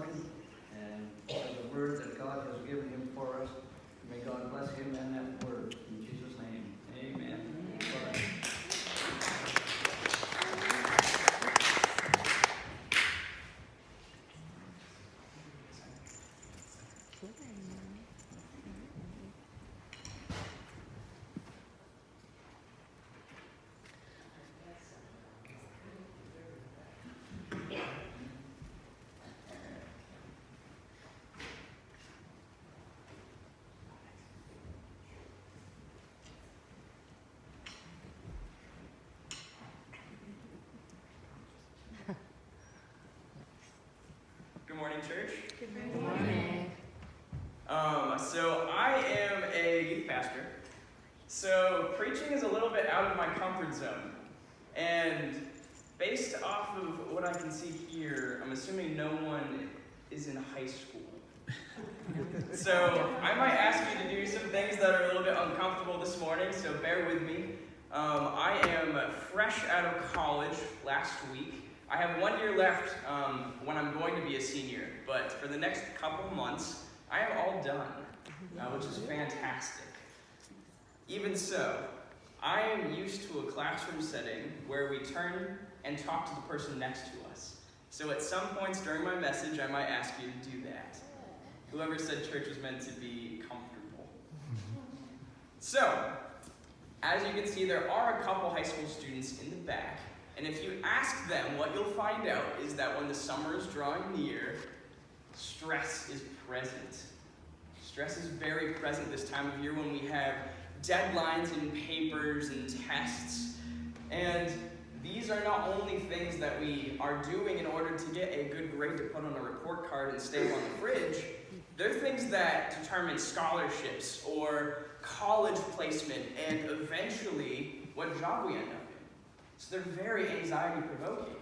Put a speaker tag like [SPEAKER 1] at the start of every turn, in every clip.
[SPEAKER 1] morning and the word that God has given him for us. May God bless him and that word. In Jesus' name, amen. Bye.
[SPEAKER 2] Good morning, church.
[SPEAKER 3] Good morning.
[SPEAKER 2] So I am a youth pastor. So preaching is a little bit out of my comfort zone. And based off of what I can see here, I'm assuming no one is in high school. So I might ask you to do some things that are a little bit uncomfortable this morning, so bear with me. I am fresh out of college last week. I have 1 year left when I'm going to be a senior, but for the next couple months, I am all done, which is fantastic. Even so, I am used to a classroom setting where we turn and talk to the person next to us. So at some points during my message, I might ask you to do that. Whoever said church was meant to be comfortable. So, as you can see, there are a couple high school students in the back. And if you ask them, what you'll find out is that when the summer is drawing near, stress is present. Stress is very present this time of year when we have deadlines and papers and tests. And these are not only things that we are doing in order to get a good grade to put on a report card and stay on the fridge. They're things that determine scholarships or college placement and eventually what job we end up in. So they're very anxiety-provoking.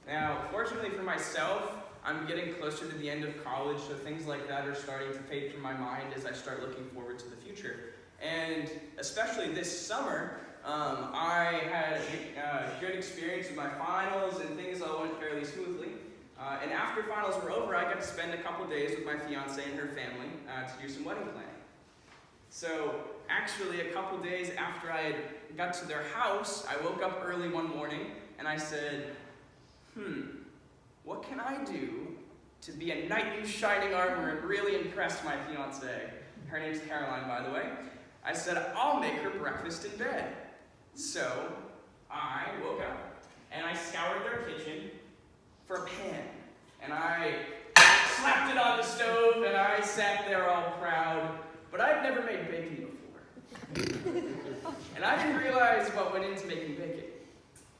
[SPEAKER 2] Now, fortunately for myself, I'm getting closer to the end of college, so things like that are starting to fade from my mind as I start looking forward to the future. And especially this summer, I had a good experience with my finals and things all went fairly smoothly. And after finals were over, I got to spend a couple days with my fiance and her family to do some wedding planning. So actually, a couple days after I had got to their house, I woke up early one morning and I said, what can I do to be a knight in shining armor and really impress my fiance? Her name's Caroline, by the way. I said, I'll make her breakfast in bed. So I woke up and I scoured their kitchen for a pan. And I slapped it on the stove and I sat there all proud. But I'd never made bacon before. And I didn't realize what went into making bacon.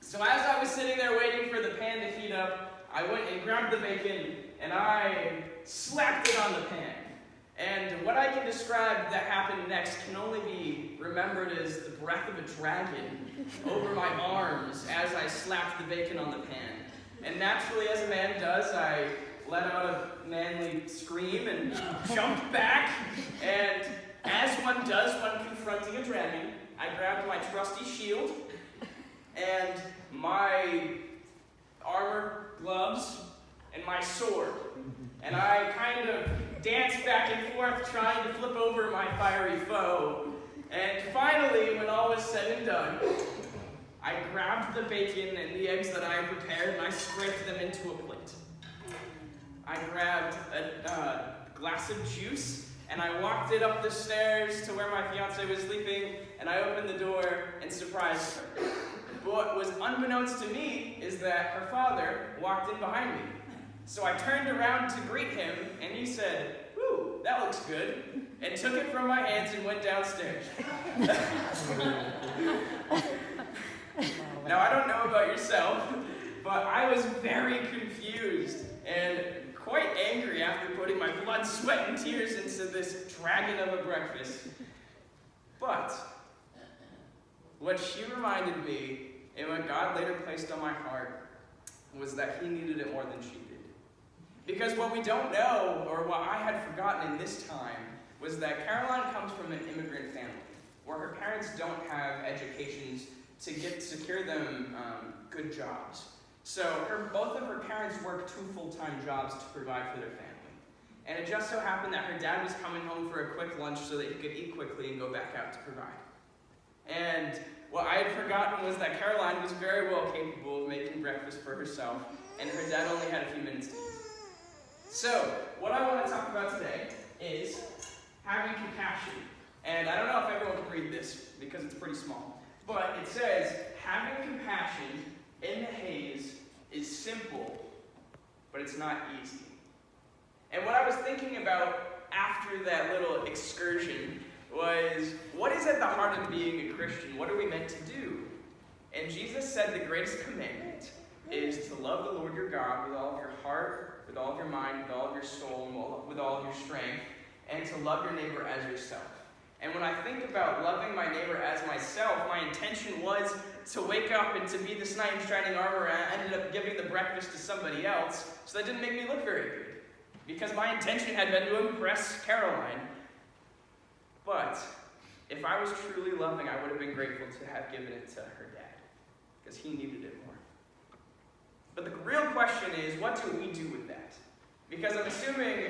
[SPEAKER 2] So as I was sitting there waiting for the pan to heat up, I went and grabbed the bacon and I slapped it on the pan. And what I can describe that happened next can only be remembered as the breath of a dragon over my arms as I slapped the bacon on the pan. And naturally, as a man does, I let out a manly scream and jumped back. And as one does when confronting a dragon, I grabbed my trusty shield and my armor, gloves, and my sword. And I kind of danced back and forth trying to flip over my fiery foe. And finally, when all was said and done, I grabbed the bacon and the eggs that I had prepared and I scraped them into a plate. I grabbed a glass of juice and I walked it up the stairs to where my fiance was sleeping and I opened the door and surprised her. But what was unbeknownst to me is that her father walked in behind me. So I turned around to greet him and he said, "Ooh, that looks good," and took it from my hands and went downstairs. Now, I don't know about yourself, but I was very confused and quite angry after putting my blood, sweat, and tears into this dragon of a breakfast. But what she reminded me, and what God later placed on my heart, was that He needed it more than she did. Because what we don't know, or what I had forgotten in this time, was that Caroline comes from an immigrant family, where her parents don't have educations to secure them good jobs. So both of her parents worked 2 full-time jobs to provide for their family. And it just so happened that her dad was coming home for a quick lunch so that he could eat quickly and go back out to provide. And what I had forgotten was that Caroline was very well capable of making breakfast for herself, and her dad only had a few minutes to eat. So, what I want to talk about today is having compassion. And I don't know if everyone can read this, because it's pretty small. But it says, having compassion in the haze is simple, but it's not easy. And what I was thinking about after that little excursion was, what is at the heart of being a Christian? What are we meant to do? And Jesus said the greatest commandment is to love the Lord your God with all of your heart, with all of your mind, with all of your soul, and with all of your strength, and to love your neighbor as yourself. And when I think about loving my neighbor as myself, my intention was to wake up and to be this knight in shining armor, and I ended up giving the breakfast to somebody else, so that didn't make me look very good. Because my intention had been to impress Caroline. But if I was truly loving, I would have been grateful to have given it to her dad, because he needed it more. But the real question is, what do we do with that? Because I'm assuming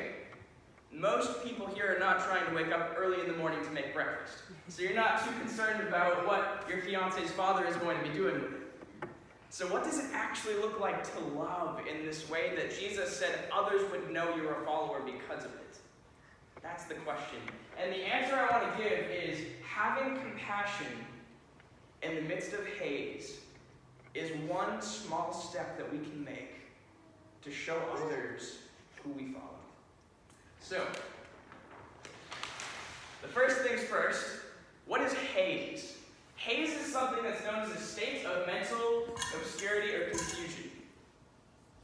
[SPEAKER 2] most people here are not trying to wake up early in the morning to make breakfast. So you're not too concerned about what your fiance's father is going to be doing with it. So what does it actually look like to love in this way that Jesus said others would know you're a follower because of it? That's the question. And the answer I want to give is having compassion in the midst of haze is one small step that we can make to show others who we follow. So, the first things first, what is haze? Haze is something that's known as a state of mental obscurity or confusion.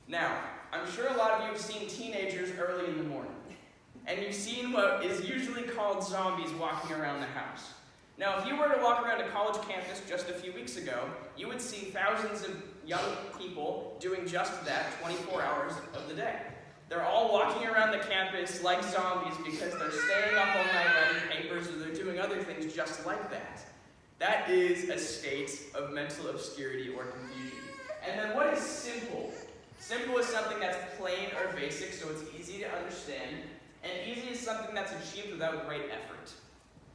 [SPEAKER 2] Now, I'm sure a lot of you have seen teenagers early in the morning, and you've seen what is usually called zombies walking around the house. Now, if you were to walk around a college campus just a few weeks ago, you would see thousands of young people doing just that 24 hours of the day. They're all walking around the campus like zombies because they're staying up all night writing papers or they're doing other things just like that. That is a state of mental obscurity or confusion. And then what is simple? Simple is something that's plain or basic, so it's easy to understand. And easy is something that's achieved without great effort.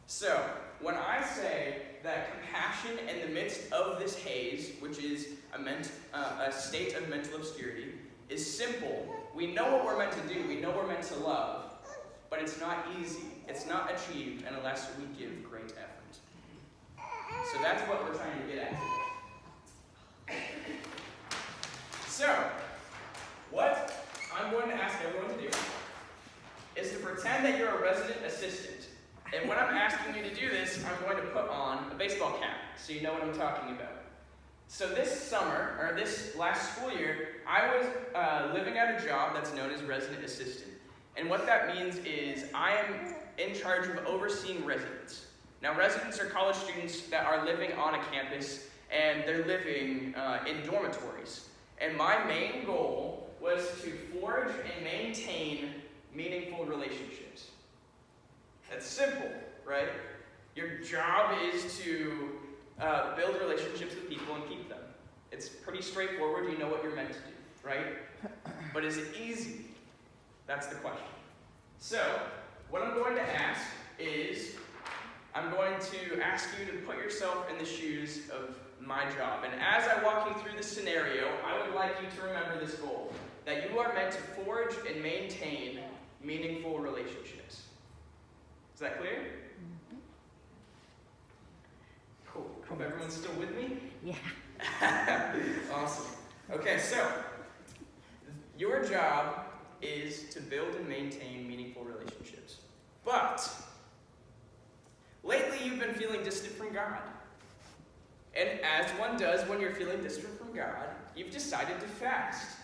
[SPEAKER 2] So, when I say that compassion in the midst of this haze, which is a state of mental obscurity, is simple, we know what we're meant to do, we know we're meant to love, but it's not easy, it's not achieved unless we give great effort. So that's what we're trying to get at today. So, what I'm going to ask everyone to do is to pretend that you're a resident assistant. And when I'm asking you to do this, I'm going to put on a baseball cap, so you know what I'm talking about. So this last school year, I was living at a job that's known as resident assistant. And what that means is I am in charge of overseeing residents. Now, residents are college students that are living on a campus, and they're living in dormitories. And my main goal was to forge and maintain meaningful relationships. That's simple, right? Your job is to build relationships with people and keep them. It's pretty straightforward. You know what you're meant to do, right? But is it easy? That's the question. So, what I'm going to ask is, I'm going to ask you to put yourself in the shoes of my job. And as I walk you through this scenario, I would like you to remember this goal, that you are meant to forge and maintain meaningful relationships. Is that clear?
[SPEAKER 3] Mm-hmm.
[SPEAKER 2] Cool. Hope everyone's still with me?
[SPEAKER 3] Yeah.
[SPEAKER 2] Awesome. Okay, so your job is to build and maintain meaningful relationships. But lately you've been feeling distant from God. And as one does when you're feeling distant from God, you've decided to fast.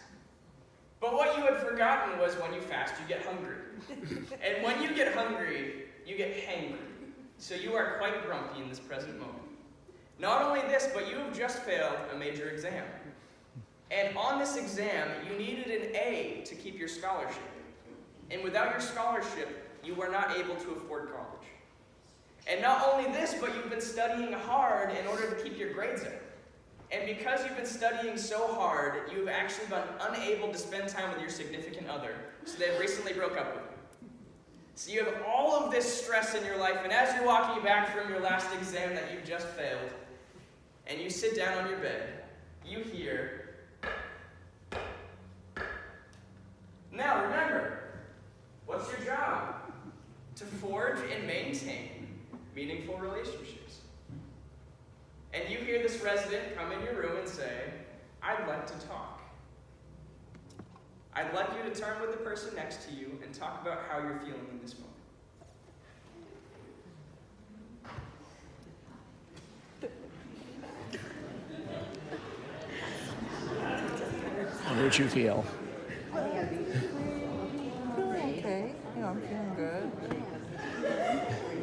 [SPEAKER 2] But what you had forgotten was when you fast, you get hungry. And when you get hungry, you get hangry. So you are quite grumpy in this present moment. Not only this, but you have just failed a major exam. And on this exam, you needed an A to keep your scholarship. And without your scholarship, you were not able to afford college. And not only this, but you've been studying hard in order to keep your grades up. And because you've been studying so hard, you've actually been unable to spend time with your significant other, so they've recently broke up with you. So you have all of this stress in your life, and as you're walking back from your last exam that you just failed, and you sit down on your bed, you hear, "Now remember, what's your job? To forge and maintain meaningful relationships." And you hear this resident come in your room and say, "I'd like to talk. I'd like you to turn with the person next to you and talk about how you're feeling in this moment."
[SPEAKER 3] How did you feel?
[SPEAKER 4] Feeling okay. I'm feeling good.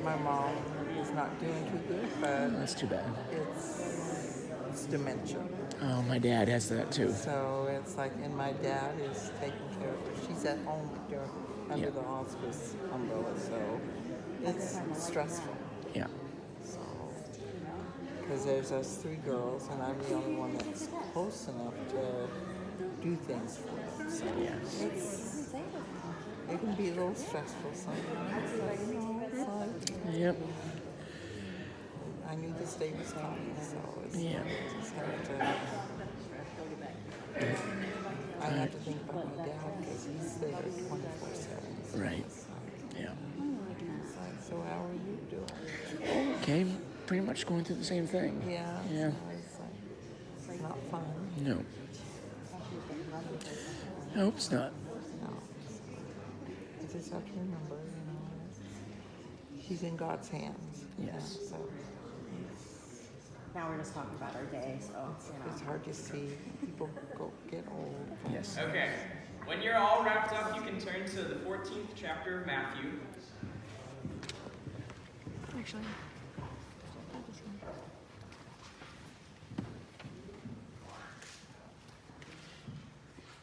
[SPEAKER 4] My mom is not doing too good, but
[SPEAKER 3] That's too bad.
[SPEAKER 4] it's dementia.
[SPEAKER 3] Oh, my dad has that too.
[SPEAKER 4] So it's like, and my dad is taking care of her. She's at home under
[SPEAKER 3] Yeah.
[SPEAKER 4] the hospice umbrella, so it's stressful.
[SPEAKER 3] Yeah.
[SPEAKER 4] So, because there's us three girls, and I'm the only one that's close enough to do things for them. So it can be a little stressful sometimes. But, it's like,
[SPEAKER 3] Yep.
[SPEAKER 4] I knew this day was coming, so it's
[SPEAKER 3] Yeah.
[SPEAKER 4] just have to. I have to think about my dad because he's there 24/7. So
[SPEAKER 3] Right.
[SPEAKER 4] It's like,
[SPEAKER 3] Yeah.
[SPEAKER 4] so how are you doing?
[SPEAKER 3] Okay. Pretty much going through the same thing.
[SPEAKER 4] Yeah.
[SPEAKER 3] Yeah.
[SPEAKER 4] So it's not fun.
[SPEAKER 3] No. I hope it's not.
[SPEAKER 4] No. I just have to remember, she's in God's hands.
[SPEAKER 3] Yes.
[SPEAKER 4] So
[SPEAKER 5] Now we're just talking about our day, so,
[SPEAKER 4] it's hard to see people get old.
[SPEAKER 3] Yes.
[SPEAKER 2] Okay, when you're all wrapped up, you can turn to the 14th chapter of Matthew.
[SPEAKER 3] Actually.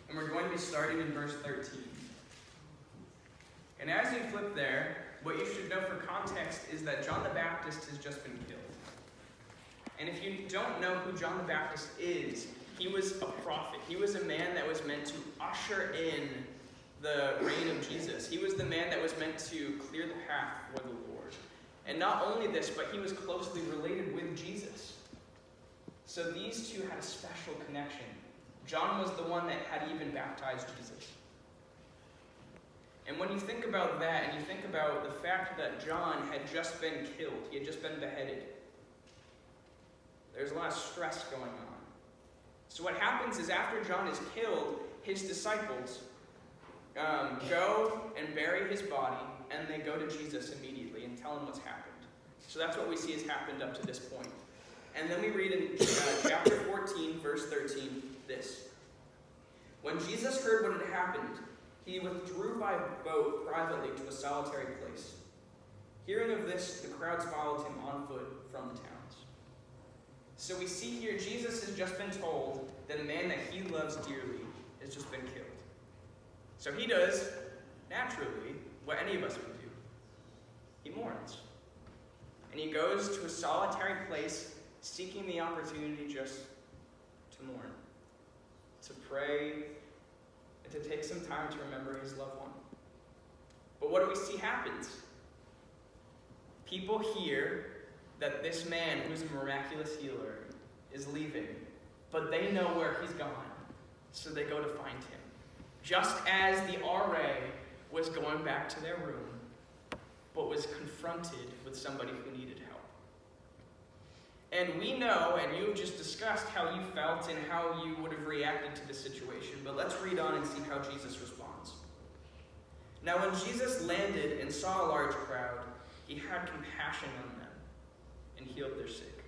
[SPEAKER 2] And we're going to be starting in verse 13. And as you flip there, what you should know for context is that John the Baptist has just been killed. And if you don't know who John the Baptist is, he was a prophet. He was a man that was meant to usher in the reign of Jesus. He was the man that was meant to clear the path for the Lord. And not only this, but he was closely related with Jesus. So these two had a special connection. John was the one that had even baptized Jesus. And when you think about that, and you think about the fact that John had just been killed, he had just been beheaded, there's a lot of stress going on. So what happens is after John is killed, his disciples go and bury his body, and they go to Jesus immediately and tell him what's happened. So that's what we see has happened up to this point. And then we read in chapter 14, verse 13, this. When Jesus heard what had happened, he withdrew by boat privately to a solitary place. Hearing of this, the crowds followed him on foot from the towns. So we see here, Jesus has just been told that a man that he loves dearly has just been killed. So he does, naturally, what any of us would do. He mourns. And he goes to a solitary place, seeking the opportunity just to mourn, to pray, and to take some time to remember his loved one. But what do we see happens? People hear that this man, who's a miraculous healer, is leaving, but they know where he's gone, so they go to find him. Just as the RA was going back to their room, but was confronted with somebody who needed help. And we know, and you've just discussed how you felt and how you would have reacted to the situation, but let's read on and see how Jesus responds. Now when Jesus landed and saw a large crowd, he had compassion on them and healed their sick.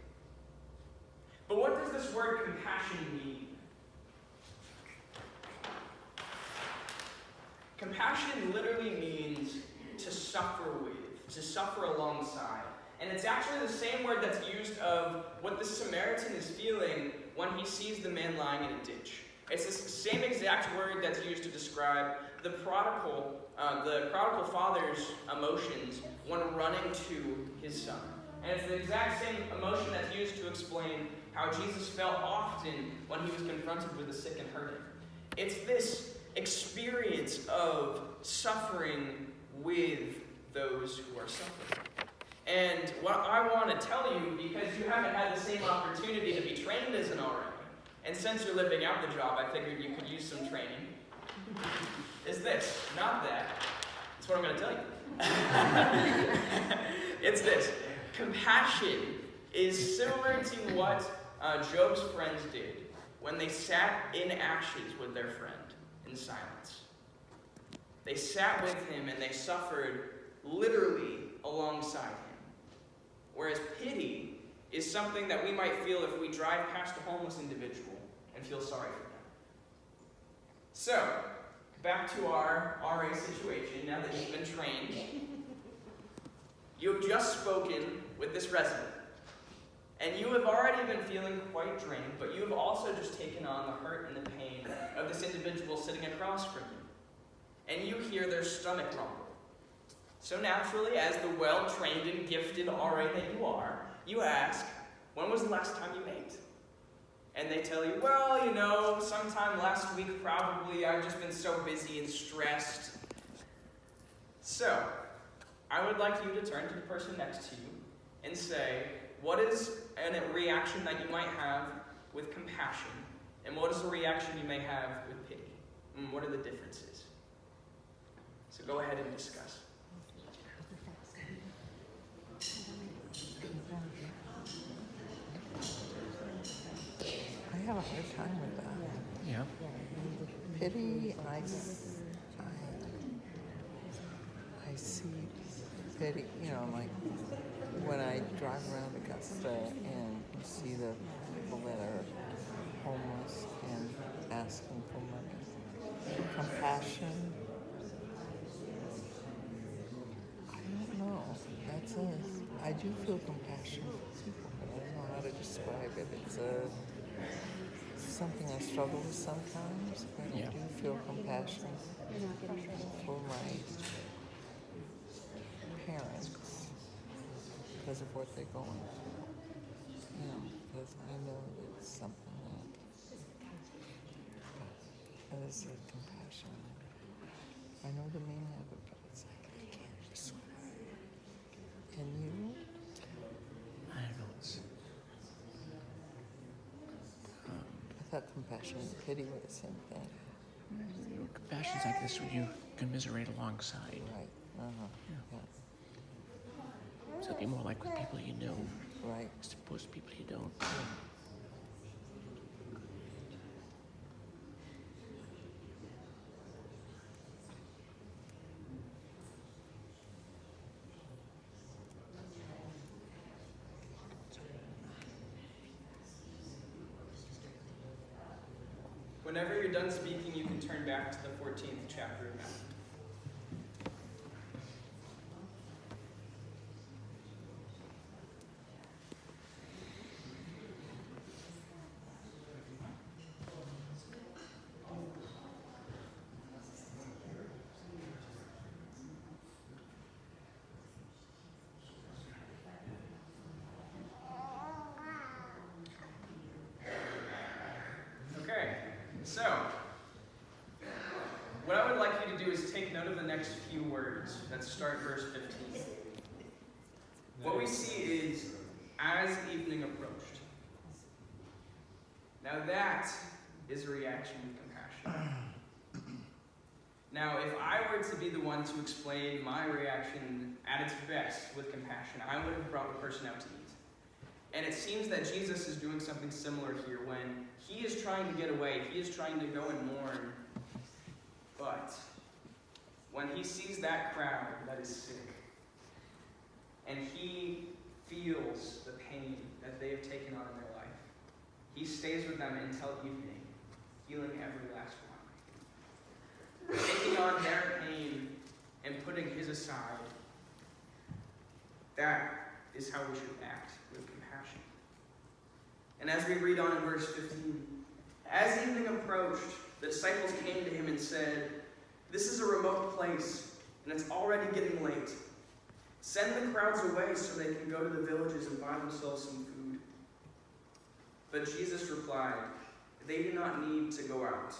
[SPEAKER 2] But what does this word compassion mean? Compassion literally means to suffer with, to suffer alongside. And it's actually the same word that's used of what the Samaritan is feeling when he sees the man lying in a ditch. It's the same exact word that's used to describe the prodigal father's emotions when running to his son. And it's the exact same emotion that's used to explain how Jesus felt often when he was confronted with the sick and hurting. It's this experience of suffering with those who are suffering. And what I want to tell you, because you haven't had the same opportunity to be trained as an RA, and since you're living out the job, I figured you could use some training, is this, not that. That's what I'm going to tell you. It's this. Compassion is similar to what Job's friends did when they sat in ashes with their friend in silence. They sat with him and they suffered literally alongside him. Whereas pity is something that we might feel if we drive past a homeless individual and feel sorry for them. So, back to our RA situation, now that you've been trained. You've just spoken with this resident. And you have already been feeling quite drained, but you have also just taken on the hurt and the pain of this individual sitting across from you. And you hear their stomach rumble. So naturally, as the well-trained and gifted RA that you are, you ask, when was the last time you ate? And they tell you, well, you know, sometime last week probably. I've just been so busy and stressed. So, I would like you to turn to the person next to you and say, what is a reaction that you might have with compassion? And what is a reaction you may have with pity? And what are the differences? So go ahead and discuss.
[SPEAKER 4] I have a hard time with that.
[SPEAKER 3] Yeah.
[SPEAKER 4] Pity, I see pity, you know, like when I drive around Augusta and you see the people that are homeless and asking for money. Compassion, I don't know. I do feel compassion for people, but I don't know how to describe it. It's something I struggle with sometimes, but
[SPEAKER 3] Yeah.
[SPEAKER 4] I do feel compassion for my parents because of what they're going through. You know, because I know that it's something that is a compassion. I know the meaning of it, but it's like I can't describe it. And you?
[SPEAKER 3] I don't know. It's,
[SPEAKER 4] I thought compassion and pity were the same thing.
[SPEAKER 3] compassion's like this when you commiserate alongside.
[SPEAKER 4] Right. Uh-huh.
[SPEAKER 3] Yeah.
[SPEAKER 4] Yeah.
[SPEAKER 3] So it'd be more like with people you know,
[SPEAKER 4] Right.
[SPEAKER 3] as opposed to people you don't.
[SPEAKER 2] Whenever you're done speaking, you can turn back to the 14th chapter of Matthew. Okay, so what I would like you to do is take note of the next few words that start verse 15. What we see is, as evening approached. Now that is a reaction with compassion. Now, if I were to be the one to explain my reaction at its best with compassion, I would have brought the person out to eat. And it seems that Jesus is doing something similar here when he is trying to get away, he is trying to go and mourn. But when he sees that crowd that is sick, and he feels the pain that they have taken on in their life, he stays with them until evening, healing every last one. Taking on their pain and putting his aside, that is how we should act with compassion. And as we read on in verse 15, as evening approached, the disciples came to him and said, "This is a remote place, and it's already getting late. Send the crowds away so they can go to the villages and buy themselves some food." But Jesus replied, "They do not need to go out.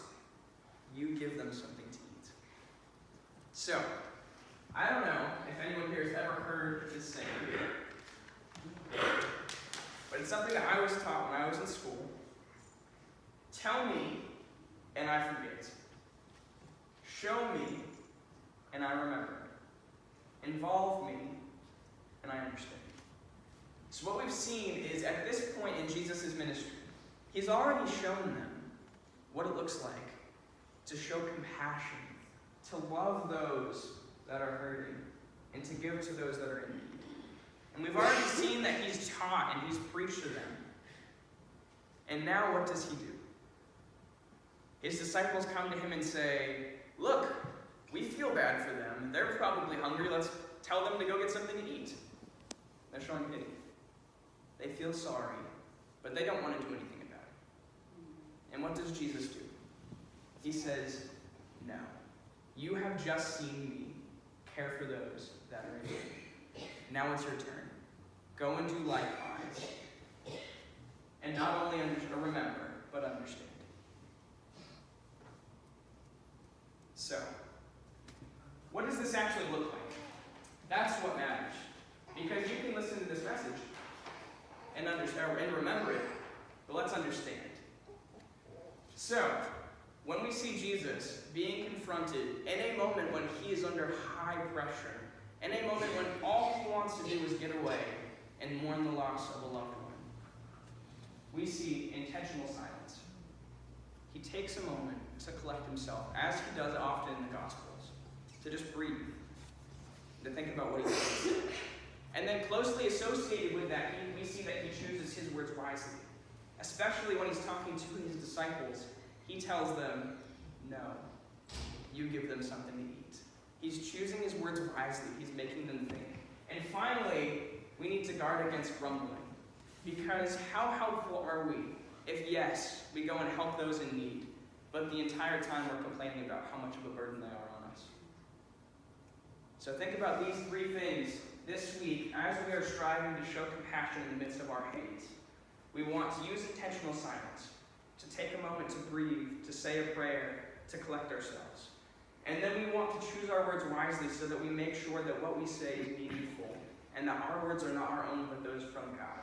[SPEAKER 2] You give them something to eat." So, I don't know if anyone here has ever heard this saying, but it's something that I was taught when I was in school. Tell me, and I forget. Show me, and I remember. Involve me, and I understand. So what we've seen is at this point in Jesus' ministry, he's already shown them what it looks like to show compassion, to love those that are hurting, and to give to those that are in need. And we've already seen that he's taught and he's preached to them. And now what does he do? His disciples come to him and say, "Look, we feel bad for them. They're probably hungry. Let's tell them to go get something to eat." They're showing pity. They feel sorry, but they don't want to do anything about it. And what does Jesus do? He says, "No. You have just seen me care for those that are in need. Now it's your turn. Go and do likewise. And not only remember, but understand." So, what does this actually look like? That's what matters. Because you can listen to this message and understand and remember it, but let's understand. So, when we see Jesus being confronted in a moment when he is under high pressure, in a moment when all he wants to do is get away and mourn the loss of a loved one, we see intentional silence. He takes a moment to collect himself, as he does often in the Gospels, to just breathe, to think about what he says. And then closely associated with that, we see that he chooses his words wisely. Especially when he's talking to his disciples, he tells them, "No, you give them something to eat." He's choosing his words wisely. He's making them think. And finally, we need to guard against grumbling. Because how helpful are we if, yes, we go and help those in need, but the entire time we're complaining about how much of a burden they are on us? So think about these three things this week as we are striving to show compassion in the midst of our hate. We want to use intentional silence, to take a moment to breathe, to say a prayer, to collect ourselves. And then we want to choose our words wisely so that we make sure that what we say is meaningful and that our words are not our own but those from God.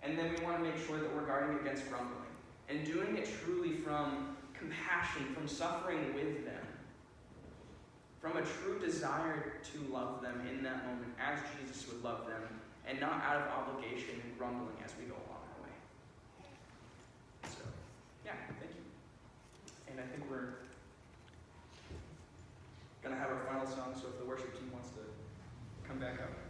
[SPEAKER 2] And then we want to make sure that we're guarding against grumbling and doing it truly from compassion, from suffering with them, from a true desire to love them in that moment as Jesus would love them, and not out of obligation and grumbling as we go along our way. So, yeah, thank you. And I think we're going to have our final song, so if the worship team wants to come back up.